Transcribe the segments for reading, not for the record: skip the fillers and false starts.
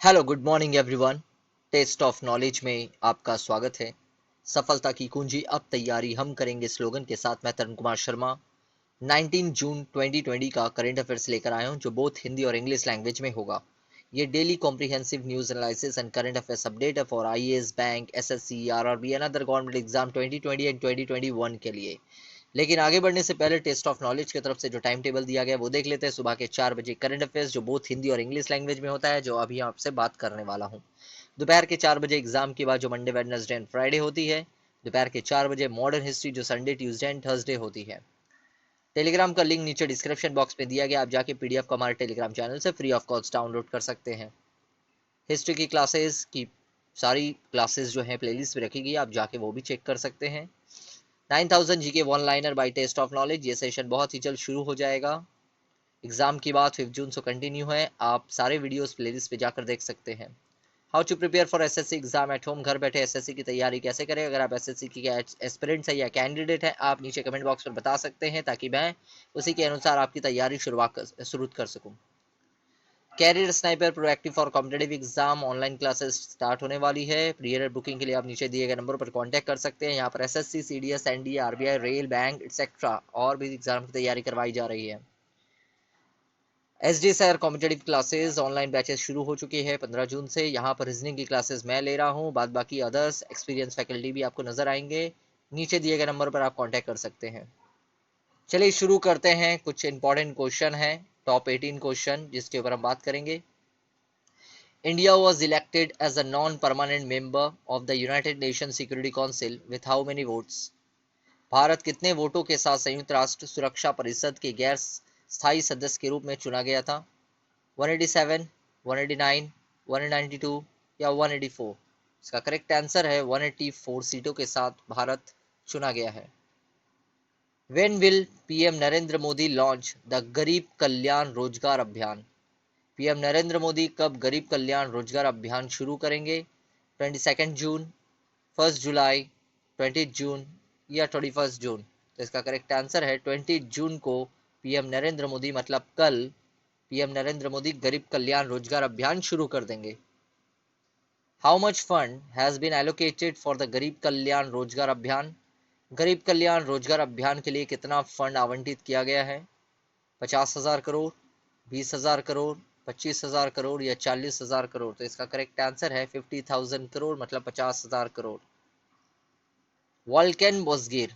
Hello good morning everyone. Test of knowledge में आपका स्वागत है। सफलता की कुंजी अब तैयारी हम करेंगे स्लोगन के साथ मैं तरुण कुमार शर्मा 19 जून 2020 का करंट अफेयर्स लेकर आया हूं जो बोथ हिंदी और इंग्लिश लैंग्वेज में होगा। ये daily comprehensive news analysis and current affairs update है for IAS, bank, SSC, RRB and other government exam 2020 and 2021 के लिए। लेकिन आगे बढ़ने से पहले टेस्ट ऑफ नॉलेज की तरफ से जो टाइम टेबल दिया गया है वो देख लेते हैं। सुबह के 4 बजे करंट अफेयर्स जो बोथ हिंदी और इंग्लिश लैंग्वेज में होता है, जो अभी आपसे बात करने वाला हूँ। दोपहर के 4 बजे एग्जाम के बाद जो मंडे, वेडनेसडे एंड फ्राइडे होती है। दोपहर के 4 बजे मॉडर्न हिस्ट्री जो संडे, ट्यूसडे एंड थर्सडे होती है। टेलीग्राम का लिंक नीचे डिस्क्रिप्शन बॉक्स में दिया गया, आप जाके पीडीएफ को हमारे टेलीग्राम चैनल से फ्री ऑफ कॉस्ट डाउनलोड कर सकते हैं। हिस्ट्री की क्लासेस की सारी क्लासेस जो है प्लेलिस्ट में रखी गई, आप जाके वो भी चेक कर सकते हैं। 9000 GK one liner by test of knowledge, ये सेशन बहुत ही जल्द शुरू हो जाएगा। एग्जाम की बात 5 जून से कंटिन्यू है, आप सारे वीडियोस प्लेलिस्ट पे जाकर देख सकते हैं। How to prepare for SSC exam at home, घर बैठे एसएससी की तैयारी कैसे करें। अगर आप एसएससी की एस्पिरेंट्स है या कैंडिडेट है, आप नीचे कमेंट बॉक्स पर बता सकते हैं ताकि मैं उसी के अनुसार आपकी तैयारी शुरू कर सकूं। Career sniper proactive for competitive exam online classes start होने वाली है। प्रियर बुकिंग के लिए आप नीचे दिए गए नंबर पर कांटेक्ट कर सकते हैं। यहाँ पर SSC, CDS, NDA, RBI, rail, bank etcetera और भी एग्जाम की तैयारी करवाई जा रही है। SD sir competitive classes online batches शुरू हो चुके हैं 15 जून से। यहाँ पर रीजनिंग की क्लासेस मैं ले रहा हूँ, बाद बाकी अदर्स एक्सपीरियंस फैकल्टी भी आपको नजर आएंगे। नीचे दिए गए नंबर पर आप कांटेक्ट कर सकते हैं। चलिए शुरू करते हैं। कुछ इंपॉर्टेंट क्वेश्चन है, टॉप 18 क्वेश्चन जिसके ऊपर हम बात करेंगे। India was elected as a non-permanent member of the United Nations Security Council with how many votes? Bharat कितने वोटों के साथ संयुक्त राष्ट्र सुरक्षा परिषद के गैर स्थायी सदस्य के रूप में चुना गया था? 187, 189, 192 या 184? इसका करेक्ट आंसर है 184 सीटों के साथ भारत चुना गया है। When will PM Narendra Modi launch the Garib Kalyan रोजगार अभियान? पीएम नरेंद्र मोदी कब गरीब कल्याण रोजगार अभियान शुरू करेंगे? 22 जून, 1 जुलाई, 20 जून या 21 जून? तो इसका करेक्ट आंसर है 20 जून को पीएम नरेंद्र मोदी मतलब कल पीएम नरेंद्र मोदी गरीब कल्याण रोजगार अभियान शुरू कर देंगे। How much fund has been allocated for the Garib Kalyan रोजगार अभियान? गरीब कल्याण रोजगार अभियान के लिए कितना फंड आवंटित किया गया है? 50,000 करोड़, 20,000 करोड़, 25,000 करोड़ या 40,000 करोड़? तो इसका करेक्ट आंसर है 50,000 करोड़ मतलब 50,000 crore. वॉल्केन बोस्गिर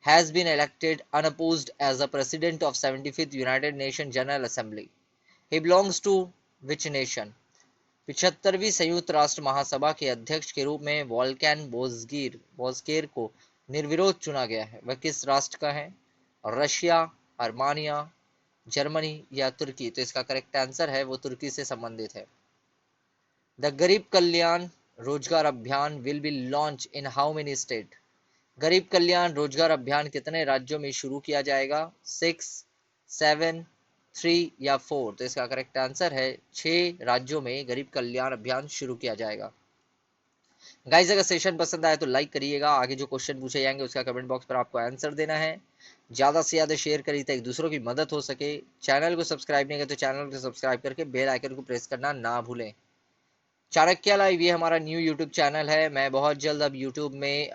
has been elected unopposed as the president of 75th United Nations General Assembly. He belongs to which nation? 75वीं संयुक्त राष्ट्र महासभा के अध्यक्ष के रूप में वॉल्केन बोस्गिर को निर्विरोध चुना गया है। वह किस राष्ट्र का है? रशिया, अर्मानिया, जर्मनी या तुर्की? तो इसका करेक्ट आंसर है वो तुर्की से संबंधित है। द गरीब कल्याण रोजगार अभियान will be launch in how many state? गरीब कल्याण रोजगार अभियान कितने राज्यों में शुरू किया जाएगा? 6, 7, 3 या 4? तो इसका करेक्ट आंसर है 6 राज्यों में गरीब कल्याण अभियान शुरू किया जाएगा। गाइस अगर सेशन पसंद आए तो लाइक करिएगा। आगे जो क्वेश्चन पूछे जाएंगे उसका कमेंट बॉक्स पर आपको आंसर देना है। ज़्यादा से ज़्यादा शेयर करिए ताकि दूसरों की मदद हो सके। चैनल को सब्सक्राइब नहीं किया तो चैनल को सब्सक्राइब करके बेल आइकन को प्रेस करना ना भूलें। चाणक्य लाइव ये हमारा न्यू यूट्यूब चैनल है। मैं बहुत जल्द अब यूट्यूब में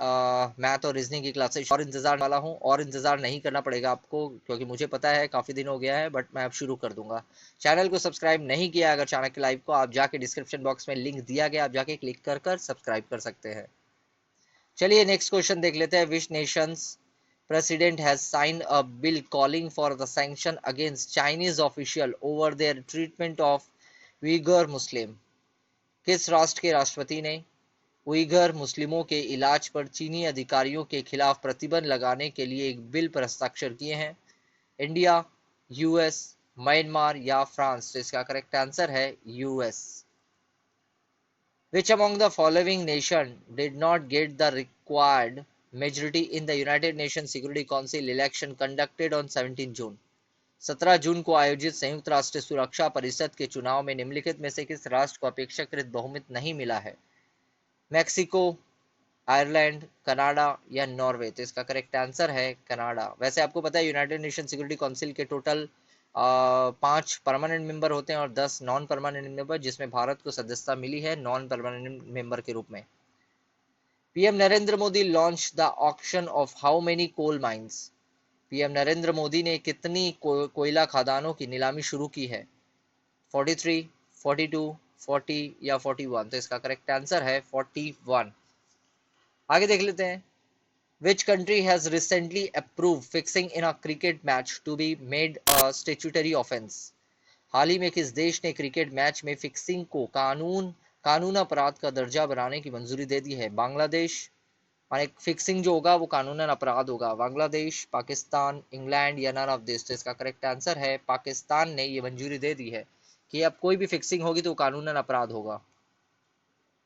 मैथ और रीजनिंग की क्लासेस और इंतजार वाला हूँ, और इंतजार नहीं करना पड़ेगा आपको क्योंकि मुझे पता है काफ़ी दिन हो गया है, बट मैं अब शुरू कर दूंगा। चैनल को सब्सक्राइब नहीं किया अगर चाणक्य लाइव को, आप जाके डिस्क्रिप्शन बॉक्स में लिंक दिया गया, आप जाके क्लिक कर कर सब्सक्राइब कर सकते हैं। चलिए नेक्स्ट क्वेश्चन देख लेते हैं। विच Nations president has signed a bill calling for the sanction against Chinese official over their treatment of Uyghur Muslim? किस राष्ट्र के राष्ट्रपति ने उइगर मुस्लिमों के इलाज पर चीनी अधिकारियों के खिलाफ प्रतिबंध लगाने के लिए एक बिल पर हस्ताक्षर किए हैं? इंडिया, यूएस, म्यांमार या फ्रांस? तो इसका करेक्ट आंसर है US. Which among the following nation did not get the required majority in the United Nations Security Council election conducted on 17 June? 17 जून को आयोजित संयुक्त राष्ट्र सुरक्षा परिषद के चुनाव में निम्नलिखित में से किस राष्ट्र को अपेक्षाकृत बहुमत नहीं मिला है? मैक्सिको, आयरलैंड, कनाडा या नॉर्वे? तो इसका करेक्ट आंसर है कनाडा। वैसे आपको पता है यूनाइटेड नेशन सिक्योरिटी काउंसिल के टोटल 5 परमानेंट मेंबर होते हैं और 10 नॉन परमानेंट मेंबर, जिसमें भारत को सदस्यता मिली है नॉन परमानेंट मेंबर के रूप में। PM Narendra Modi launch the auction of how many coal mines. PM Narendra Modi ने कितनी कोयला खदानों की नीलामी शुरू की है? 43, 42, 40 या 41? तो इसका करेक्ट आंसर है 41। आगे देख लेते हैं। Which country has recently approved fixing in a cricket match to be made a statutory offence? हाल ही में किस देश ने क्रिकेट मैच में फिक्सिंग को कानून अपराध का दर्जा बनाने की मंजूरी दे दी है? बांग्लादेश, माने फिक्सिंग जो होगा वो कानूनन अपराध होगा। बांग्लादेश, पाकिस्तान, इंग्लैंड या नन ऑफ दिस? तो इसका करेक्ट आंसर है पाकिस्तान ने ये मंजूरी दे दी है कि अब कोई भी फिक्सिंग होगी तो कानूनन अपराध होगा।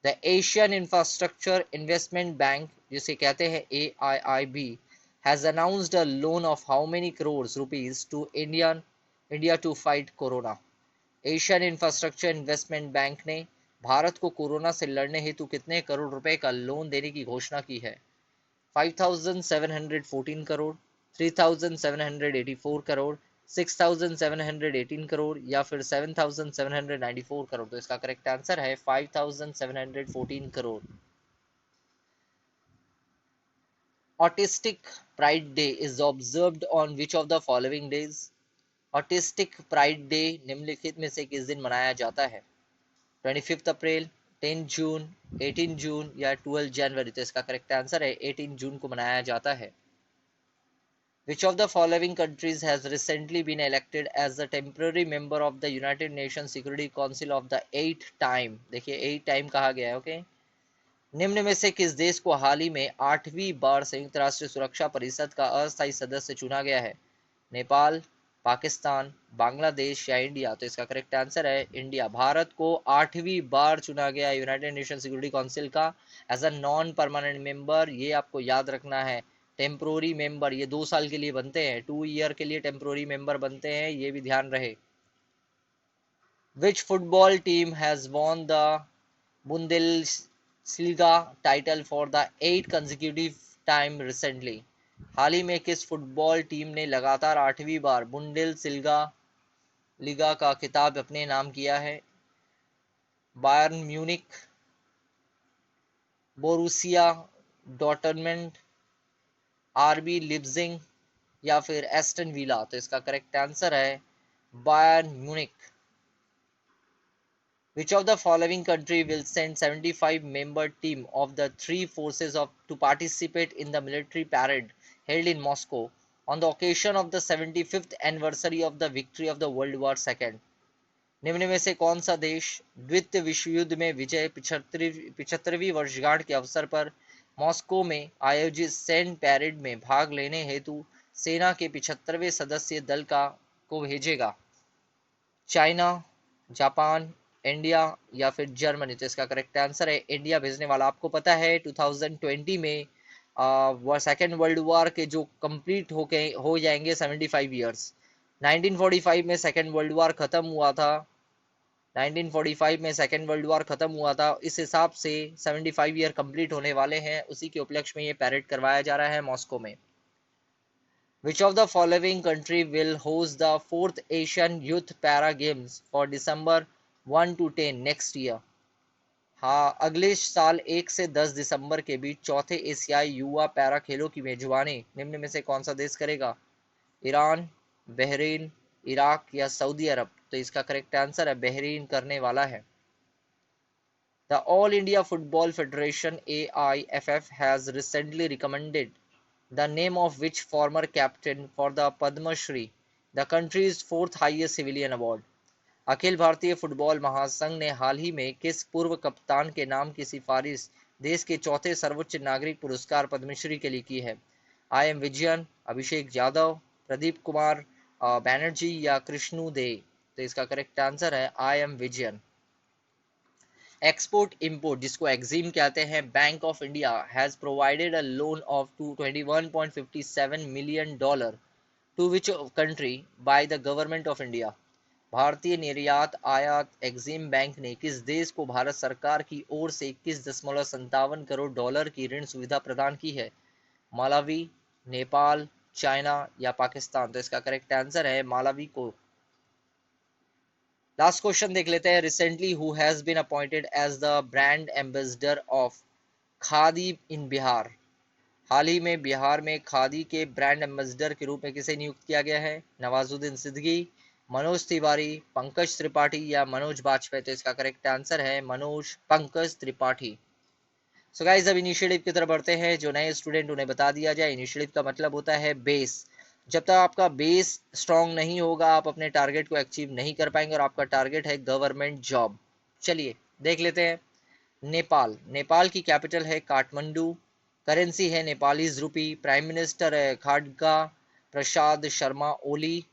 The Asian infrastructure investment bank, जिसे कहते हैं AIIB, has announced a loan of how many crores rupees to India to fight corona? Asian infrastructure investment bank ने भारत को कोरोना से लड़ने हेतु कितने करोड़ रुपए का लोन देने की घोषणा की है? 5,714 करोड़, 3,784 करोड़, 6,718 करोड़ या फिर 7,794 करोड़? तो इसका करेक्ट आंसर है 5,714 crore. Autistic pride day is observed on which of the following days? Autistic pride day निम्नलिखित में से किस दिन मनाया जाता है? 25 अप्रैल, 10 जून, 18 जून या 12 जनवरी? तो इसका करेक्ट आंसर है 18 जून को मनाया जाता है। Which of the following countries has recently been elected as a temporary member of the United Nations Security Council of the 8th time? देखिए 8 टाइम कहा गया है, ओके। निम्न में से किस देश को हाल ही में 8वीं बार संयुक्त राष्ट्र सुरक्षा परिषद का अस्थायी सदस्य चुना गया है? नेपाल, पाकिस्तान, बांग्लादेश या इंडिया? तो इसका करेक्ट आंसर है इंडिया। भारत को 8वीं बार चुना गया यूनाइटेड नेशन सिक्योरिटी काउंसिल का as a non permanent member. ये आपको याद रखना है। टेम्पोररी मेंबर ये 2 साल के लिए बनते हैं, 2 ईयर के लिए टेम्पोररी मेंबर बनते हैं, ये भी ध्यान रहे। Which football team has won the Bundesliga title for the 8th consecutive time recently? हाल ही में किस फुटबॉल टीम ने लगातार 8वीं बार बुंडेलस्लिगा लीगा का खिताब अपने नाम किया है? Bayern Munich, Borussia Dortmund, RB Leipzig या फिर एस्टन विला? तो इसका करेक्ट आंसर है Bayern Munich. Which of the following country will send 75-member team of the three forces to participate in the military parade held in Moscow on the occasion of the 75th anniversary of the victory of the World War II? निम्न में से कौन सा देश द्वितीय विश्व युद्ध में विजय 75वीं वर्षगांठ के अवसर पर मॉस्को में आयोजित सैन्य पैरेड में भाग लेने हेतु सेना के 75वें सदस्य दल को भेजेगा? चाइना, जापान, इंडिया या फिर जर्मनी? तो इसका करेक्ट आंसर है इंडिया भेजने वाला। आपको पता है 2020 में सेकेंड वर्ल्ड वॉर के जो कंप्लीट हो जाएंगे 75 ईयर्स। 1945 में सेकेंड वर्ल्ड वॉर खत्म हुआ था। 1945 में सेकेंड वर्ल्ड वॉर खत्म हुआ था, इस हिसाब से 75 ईयर कंप्लीट होने वाले हैं। उसी के उपलक्ष्य में ये पैरेड करवाया जा रहा है मॉस्को में। Which of the following country will host the 4th Asian Youth Para Games for December 1 to 10 next year? हाँ, अगले साल 1 से 10 दिसंबर के बीच चौथे एशियाई युवा पैरा खेलों की मेजबानी निम्न में से कौन सा देश करेगा? ईरान, बहरीन, इराक या सऊदी अरब? तो इसका करेक्ट आंसर है बहरीन करने वाला है। The All India Football Federation AIFF has recently recommended the name of which former captain for the Padma Shri, the country's 4th highest civilian award? Akhil Bharatiya football महासंघ ने हाल ही में किस पूर्व कप्तान के नाम की सिफारिश देश के चौथे सर्वोच्च नागरिक पुरस्कार पद्मश्री के लिए की है? IM विजयन, अभिषेक यादव, प्रदीप कुमार बैनर्जी या कृष्णु दे? तो इसका करेक्ट आंसर है IM विजयन। एक्सपोर्ट इंपोर्ट, जिसको एक्जिम कहते हैं, bank of India has provided a loan of $21.57 million to which country by the government of India? भारतीय निर्यात आयात एक्जिम बैंक ने किस देश को भारत सरकार की ओर से $21.57 करोड़ की ऋण सुविधा प्रदान की है? मालावी, नेपाल, चाइना या पाकिस्तान? तो इसका करेक्ट आंसर है मालावी को लास्ट क्वेश्चन देख लेते हैं। Recently who has been appointed as the brand ambassador of Khadi in Bihar. हाल ही में बिहार में खादी के ब्रांड एम्बेसडर के रूप में किसे नियुक्त किया गया है? नवाजुद्दीन सिद्दीकी, मनोज तिवारी, पंकज त्रिपाठी या मनोज बाजपेयी। तो इसका करेक्ट आंसर है मनोज पंकज त्रिपाठी। सो गाइस अब इनिशिएटिव की तरफ बढ़ते हैं। जो नए स्टूडेंट उन्हें बता दिया जाए, इनिशिएटिव का मतलब होता है बेस। जब तक आपका बेस स्ट्रांग नहीं होगा, आप अपने टारगेट को अचीव नहीं कर पाएंगे, और आपका टारगेट है गवर्नमेंट जॉब। चलिए देख लेते हैं। नेपाल, नेपाल की कैपिटल है काठमांडू। करेंसी है नेपालीज रूपी। प्राइम मिनिस्टर है खाड़गा प्रसाद शर्मा ओली,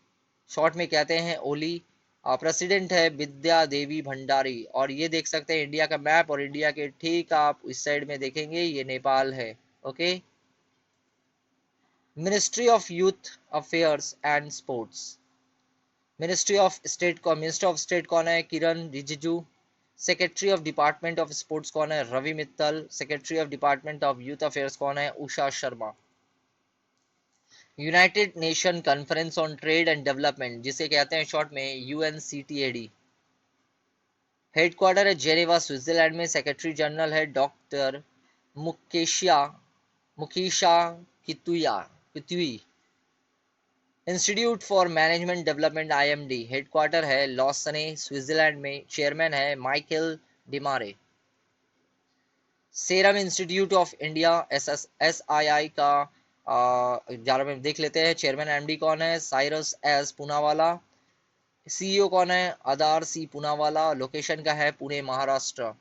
शॉर्ट में कहते हैं ओली। प्रेसिडेंट है विद्या देवी भंडारी। और ये देख सकते हैं इंडिया का मैप, और इंडिया के ठीक आप इस साइड में देखेंगे ये नेपाल है। Okay. Ministry of youth affairs and sports, minister of state कौन है? Kiran Rijiju. Secretary of department of sports कौन है? Ravi Mittal. Secretary of department of youth affairs कौन है? Usha Sharma. United Nation conference on trade and development, जिसे कहते हैं शॉर्ट में यूएनसीटीएडी, हेडक्वार्टर है जेनेवा स्विट्जरलैंड में। सेक्रेटरी जनरल है doctor Mukhisa Mukhisa Kituyi Kituyi. Institute for management development IMD, headquarter है लॉसने स्विट्जरलैंड में। चेयरमैन है माइकल डिमारे। Serum Institute of India SII का जरा में देख लेते हैं। चेयरमैन एमडी कौन है? Cyrus S Poonawalla. सीईओ कौन है? अदार सी पूनावाला। लोकेशन का है पुणे महाराष्ट्र।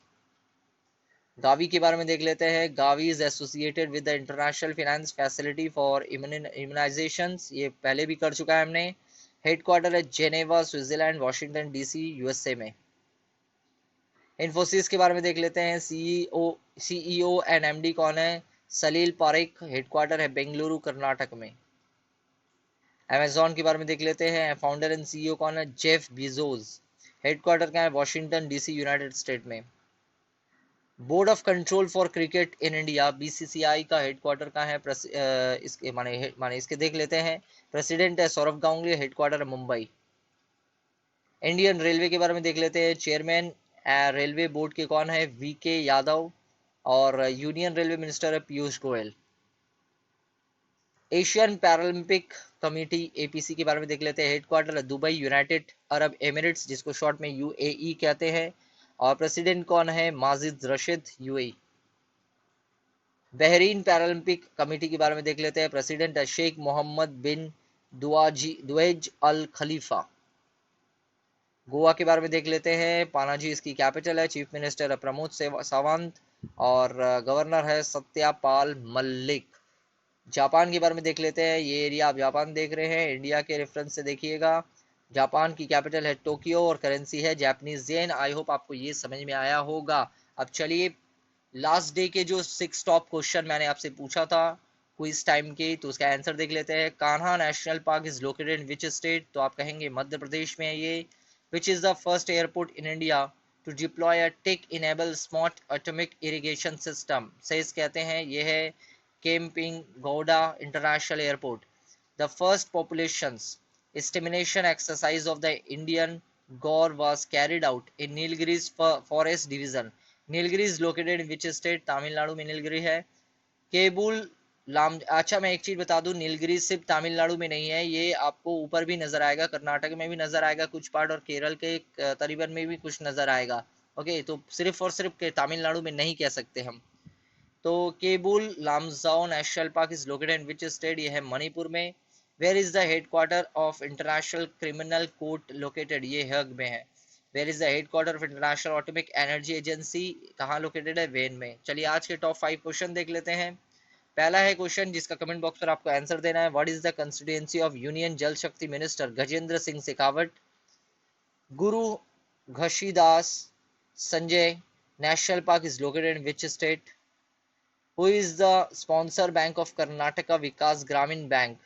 गावी के बारे में देख लेते हैं। Gavi is associated with the international finance facility for immunisations, ये पहले भी कर चुका है हमने। हेडक्वार्टर है Geneva Switzerland, Washington DC USA में। इन्फोसिस के बारे में देख लेते हैं। सीईओ एंड एमडी कौन है? सलील पारेख। हेडक्वार्टर है बेंगलुरु कर्नाटक में। अमेजॉन के बारे में देख लेते हैं। फाउंडर एंड सीईओ कौन है? Jeff Bezos. हेडक्वार्टर का है वॉशिंगटन डीसी यूनाइटेड स्टेट में। Board of control for cricket in India BCCI का हेडक्वार्टर का है इसके माने इसके देख लेते हैं। प्रेसिडेंट है सौरभ गांगुली। हेडक्वार्टर है मुंबई। इंडियन रेलवे के बारे में देख लेते हैं। चेयरमैन रेलवे बोर्ड के कौन है? वीके यादव। और यूनियन रेलवे मिनिस्टर है Piyush Goyal. Asian Paralympic committee APC के बारे में देख लेते हैं। हेडक्वार्टर है दुबई यूनाइटेड अरब एमिरेट्स, जिसको शॉर्ट में यूएई कहते हैं। और प्रेसिडेंट कौन है? Majid Rashid UAE. Bahrain Paralympic committee के बारे में देख लेते हैं। प्रेसिडेंट है शेख मोहम्मद बिन दुवेज अल खलीफा। गोवा के बारे में देख लेते हैं। पानाजी इसकी कैपिटल है। चीफ मिनिस्टर है प्रमोद सावंत। और गवर्नर है सत्यापाल मलिक। जापान के बारे में देख लेते हैं। ये एरिया आप जापान देख रहे हैं, इंडिया के रेफरेंस से देखिएगा। जापान की कैपिटल है टोक्यो, और करेंसी है जापानीज येन। आई होप आपको ये समझ में आया होगा। अब चलिए लास्ट डे के जो 6 टॉप क्वेश्चन मैंने आपसे पूछा था क्विज टाइम के, तो उसका आंसर देख लेते हैं। Kanha national park is located in which state? तो आप कहेंगे मध्य प्रदेश में है ये। Which is the first airport in India to deploy a tech enable smart atomic irrigation system? सेज कहते हैं ये है Kempegowda international airport. The first populations estimation exercise of the Indian Gaur was carried out in Nilgiris forest division. Nilgiri is located in which state? Tamil Nadu में नीलगिरी है। Cable लाम, अच्छा मैं एक चीज बता दूं, नीलगिरी सिर्फ तमिलनाडु में नहीं है, ये आपको ऊपर भी नजर आएगा, कर्नाटक में भी नजर आएगा कुछ पार्ट, और केरल के तरीबन में भी कुछ नजर आएगा। ओके, तो सिर्फ और सिर्फ तमिलनाडु में नहीं कह सकते हम। तो Keibul Lamjao national park is located in which state? ये है मणिपुर में। Where is the headquarter of International Criminal Court located? ये हेग में है। Where is the headquarter of International Atomic Energy Agency? कहाँ लोकेटेड है? वेन में। चलिए आज के टॉप 5 क्वेश्चन देख लेते हैं। पहला है क्वेश्चन जिसका कमेंट बॉक्स पर आपको आंसर देना है। What is the constituency of union Jal Shakti minister Gajendra Singh Shekhawat? Guru Ghasidas Sanjay national park is located in which state? Who is the sponsor bank of Karnataka Vikas Gramin Bank?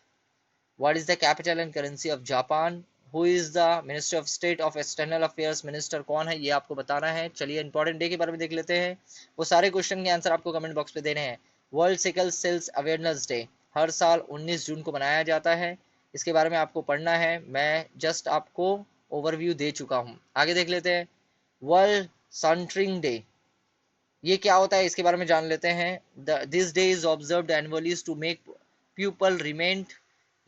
What is the capital and currency of Japan? Who is the Minister of State of External Affairs Minister? कौन है ये आपको बताना है। चलिए important day के बारे में देख लेते हैं। वो सारे क्वेश्चन के आंसर आपको कमेंट बॉक्स पे देने हैं। World sickle cells awareness day हर साल 19 जून को मनाया जाता है। इसके बारे में आपको पढ़ना है। मैं जस्ट आपको ओवरव्यू दे चुका हूँ। आगे देख लेते हैं। वर्ल्ड सनटरिंग डे, ये क्या होता है इसके बारे में जान लेते हैं। This day is observed annually to make people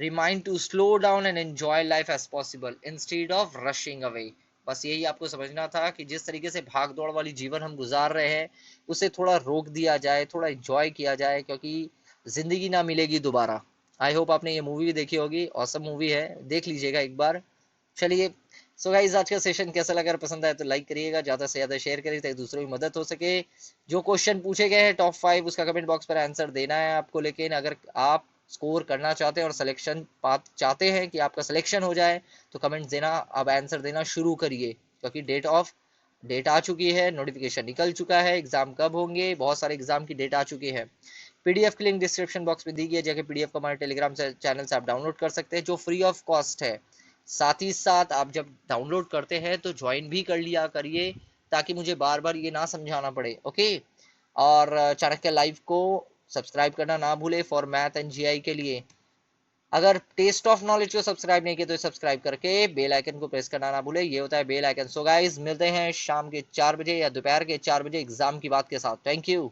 remind to slow down and enjoy life as possible instead of rushing away. बस यही आपको समझना था कि जिस तरीके से भाग दौड़ वाली जीवन हम गुजार रहे हैं उसे थोड़ा रोक दिया जाए, थोड़ा एंजॉय किया जाए, क्योंकि जिंदगी ना मिलेगी दोबारा। आई होप आपने ये मूवी भी देखी होगी, ऑसम मूवी है, देख लीजिएगा एक बार। चलिए, सो गाइस आज का सेशन कैसा लगा, अगर पसंद आए तो लाइक करिएगा, ज्यादा से ज्यादा शेयर करिए ताकि दूसरों की मदद हो सके। जो क्वेश्चन पूछे गए हैं टॉप 5 उसका कमेंट बॉक्स पर आंसर देना है आपको, लेकिन अगर आप स्कोर करना चाहते हैं और सिलेक्शन चाहते हैं कि आपका सिलेक्शन हो जाए तो कमेंट देना, अब आंसर देना शुरू करिए, क्योंकि डेट आ चुकी है, नोटिफिकेशन निकल चुका है, एग्जाम कब होंगे, बहुत सारे एग्जाम की डेट आ चुकी है। पीडीएफ की लिंक डिस्क्रिप्शन बॉक्स में दी गई है, जाके पीडीएफ को हमारे टेलीग्राम चैनल से आप डाउनलोड कर सकते हैं, जो फ्री ऑफ कॉस्ट है। साथ ही साथ आप जब डाउनलोड करते हैं तो ज्वाइन भी कर लिया करिए, ताकि मुझे बार बार ये ना समझाना पड़े। ओके, और चाणक्य लाइव को सब्सक्राइब करना ना भूले फॉर मैथ एंड जीआई के लिए। अगर टेस्ट ऑफ नॉलेज को सब्सक्राइब नहीं किया तो सब्सक्राइब करके बेल आइकन को प्रेस करना ना भूले, ये होता है बेल आइकन। सो गाइस मिलते हैं शाम के 4 बजे या दोपहर के 4 बजे एग्जाम की बात के साथ। Thank you.